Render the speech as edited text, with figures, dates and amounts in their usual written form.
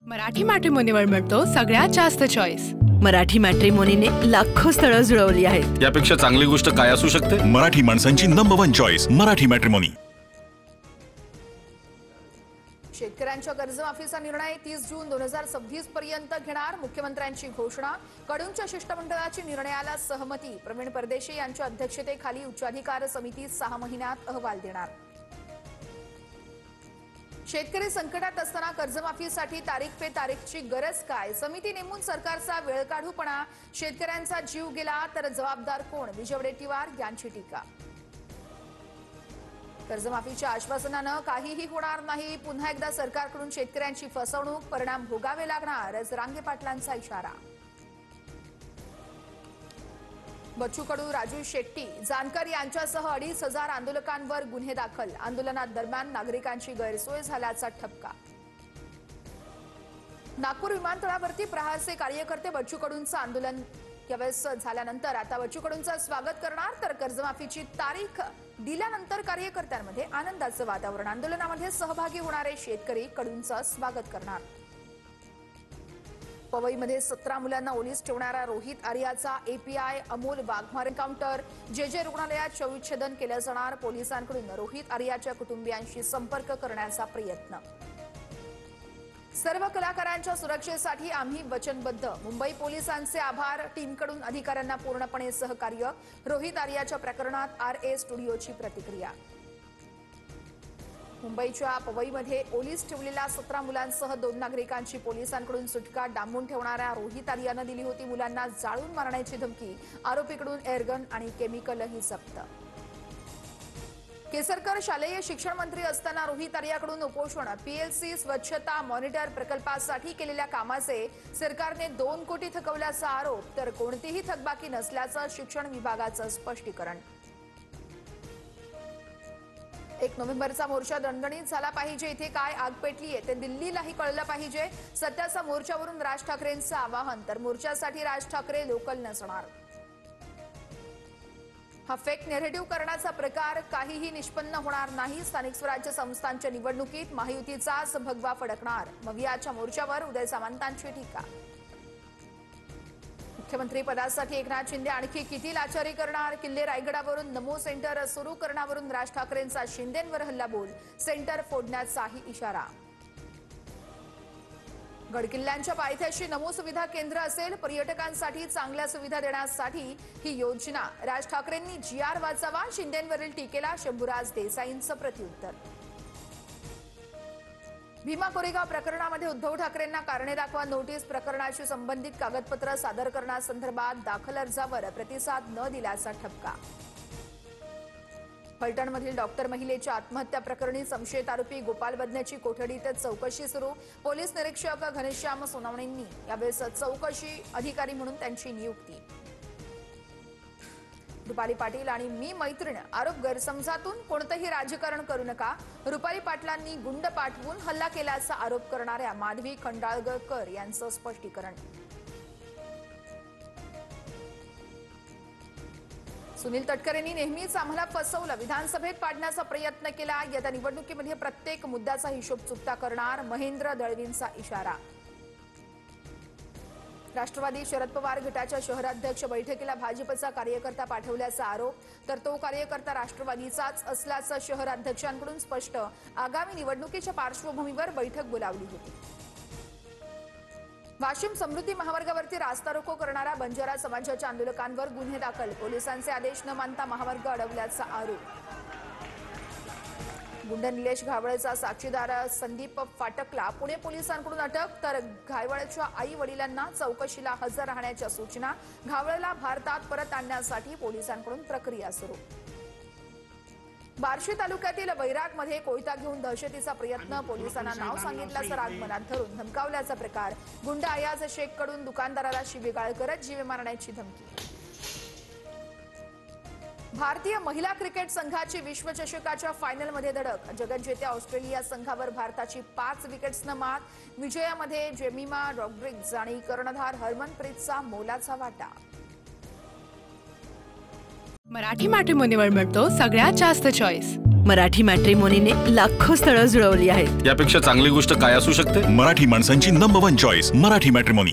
मराठी मॅट्रिमोनीवर मिळतो सगळ्यात जास्त चॉईस। मराठी मॅट्रिमोनीने लाखो स्थळं जुळवली आहेत। यापेक्षा चांगली गोष्ट काय असू शकते? मराठी माणसांची नंबर 1 चॉईस मराठी मॅट्रिमोनी। शेतकऱ्यांच्या कर्जमाफीचा निर्णय 30 जून 2026 पर्यंत घेणार मुख्यमंत्र्यांची घोषणा। कडूंच्या शिष्टमंडळाची निर्णयाला सहमती। प्रवीण परदेशी यांच्या अध्यक्षतेखाली उच्चाधिकार समिती 6 महिन्यात अहवाल देणार। शेतकरी संकटात असताना कर्जमाफीसाठी तारीख पे तारीखची गरज काय? समिती नेमून सरकारचा वेळकाढूपणा। शेतकऱ्यांचा जीव गेला तर जबाबदार कोण? विजय वडेट्टीवार यांची टीका। कर्जमाफीच्या आश्वासनानं काहीही होणार नाही। पुन्हा एकदा सरकारकडून शेतकऱ्यांची फसवणूक, परिणाम भोगावे लागणार, रांगे पाटलांचा इशारा। बच्चू कडू, राजू शेट्टी, जानकर यांच्यासह 2,500 आंदोलकांवर गुन्हे दाखल। आंदोलनादरम्यान नागरिकांची गैरसोय झाल्याचा ठपका। नागपूर विमानतळावरती प्रहारचे कार्यकर्ते बच्चू कडूंचं आंदोलन यावेळेस झाल्यानंतर आता बच्चू कडूंचं स्वागत करणार, तर कर्जमाफीची तारीख दिल्यानंतर कार्यकर्त्यांमध्ये आनंदाचं वातावरण। आंदोलनामध्ये सहभागी होणारे शेतकरी कडूंचं स्वागत करणार। पवईमध्ये 17 मुलांना ओलीस ठेवणारा रोहित आर्याचा एपीआय अमोल वाघमारे एन्काउंटर। जे रुग्णालयात शवविच्छेदन केलं जाणार। पोलिसांकडून रोहित आर्याच्या कुटुंबियांशी संपर्क करण्याचा प्रयत्न। सर्व कलाकारांच्या सुरक्षेसाठी आम्ही वचनबद्ध। मुंबई पोलिसांचे आभार। टीमकडून अधिकाऱ्यांना पूर्णपणे सहकार्य। रोहित आर्याच्या प्रकरणात आरए स्टुडिओची प्रतिक्रिया। मुंबईच्या पवईमध्ये ओलीस ठेवलेल्या 17 मुलांसह 2 नागरिकांची पोलिसांकडून सुटका। डांबून ठेवणाऱ्या रोहित आर्यानं दिली होती मुलांना जाळून मारण्याची धमकी। आरोपीकडून एअरगन आणि केमिकलही जप्त। केसरकर शालेय शिक्षण मंत्री असताना रोहित आर्याकडून उपोषण। पीएलसी स्वच्छता मॉनिटर प्रकल्पासाठी केलेल्या कामाचे सरकारने 2 कोटी थकवल्याचा आरोप, तर कोणतीही थकबाकी नसल्याचं शिक्षण विभागाचं स्पष्टीकरण। 1 नोव्हेंबरचा मोर्चा दणदणीत झाला पाहिजे। इथे काय आग पेटलीये ते दिल्लीलाही कळलं पाहिजे। सत्याचा मोर्चावरून राज ठाकरेंचं आवाहन, तर मोर्चासाठी राज ठाकरे लोकल नसणार। हा फेक नेरेटिव्ह करण्याचा प्रकार काहीही निष्पन्न होणार नाही। स्थानिक स्वराज्य संस्थांच्या निवडणुकीत महायुतीचाच भगवा फडकणार। मवियाच्या मोर्चावर उदय सामंतांची टीका। मुख्यमंत्री पदासाठी एकनाथ शिंदे आणखी किती लाचारी करणार? किल्ले रायगडावरून नमो सेंटर सुरू करण्यावरून राज ठाकरेंचा शिंदेंवर हल्लाबोल। सेंटर फोडण्याचाही इशारा। गडकिल्ल्यांच्या पायथ्याशी नमो सुविधा केंद्र असेल। पर्यटकांसाठी चांगल्या सुविधा देण्यासाठी ही योजना। राज ठाकरेंनी जीआर वाचावा। शिंदेंवरील टीकेला शंभूराज देसाईंचं प्रत्युत्तर। भीमा कोरेगाव प्रकरणामध्ये उद्धव ठाकरेंना कारणे दाखवा नोटीस। प्रकरणाशी संबंधित कागदपत्र सादर करण्यासंदर्भात दाखल अर्जावर प्रतिसाद न दिल्याचा ठपका। फलटणमधील डॉक्टर महिलेच्या आत्महत्या प्रकरणी संशयित आरोपी गोपाल बदनेची कोठडीत चौकशी सुरू। पोलीस निरीक्षक घनश्याम सोनवणेंनी यावेळेस चौकशी अधिकारी म्हणून त्यांची नियुक्ती। रुपाली पाटील आणि मी मैत्रीण, आरोप गैरसमजातून कोणतेही राजकारण करू नका। रुपाली पाटलांनी गुंड पाठवून हल्ला केल्याचा आरोप करणाऱ्या माधवी खंडाळकर यांचं स्पष्टीकरण। सुनील तटकरेंनी नेहमीच आम्हाला फसवलं, विधानसभेत पाडण्याचा प्रयत्न केला। येत्या निवडणुकीमध्ये प्रत्येक मुद्द्याचा हिशोब चुकता करणार, महेंद्र दळवींचा इशारा। राष्ट्रवादी शरद पवार गटाच्या शहराध्यक्ष बैठकीला भाजपचा कार्यकर्ता पाठवल्याचा आरोप, तर तो कार्यकर्ता राष्ट्रवादीचाच असल्याचं शहराध्यक्षांकडून स्पष्ट। आगामी निवडणुकीच्या पार्श्वभूमीवर बैठक बोलावली होती। वाशिम समृद्धी महामार्गावरती रास्ता रोको करणाऱ्या बंजारा समाजाच्या आंदोलकांवर गुन्हे दाखल। पोलिसांचे आदेश न मानता महामार्ग अडवल्याचा आरोप। गुंड निलेश घावळेचा साक्षीदार संदीप फाटकला पुणे पोलिसांकडून अटक, तर घावळेच्या आई वडिलांना चौकशीला हजर राहण्याच्या सूचना। घावळेला भारतात परत आणण्यासाठी पोलिसांकडून प्रक्रिया सुरू। बार्शी तालुक्यातील वैरागमध्ये कोयता घेऊन दहशतीचा प्रयत्न। पोलिसांना नाव सांगितल्याचं राग मनात धरून धमकावल्याचा प्रकार। गुंड अयाज शेखकडून दुकानदाराला शिवीगाळ करत जीवे मारण्याची धमकी। भारतीय महिला क्रिकेट संघाची विश्वचषकाच्या फायनलमध्ये धडक। जगज्जेत्या ऑस्ट्रेलिया संघावर भारताची 5 विकेट्सनं मात। विजयामध्ये जेमिमा रॉड्रिग्ज आणि कर्णधार हरमनप्रीतचा मोलाचा वाटा। मराठी मॅट्रिमोनीवर मिळतो सगळ्यात जास्त चॉईस। मराठी मॅट्रिमोनीने लाखो स्थळं जुळवली आहेत. यापेक्षा चांगली गोष्ट काय असू शकते? मराठी माणसांची number one choice Marathi matrimony.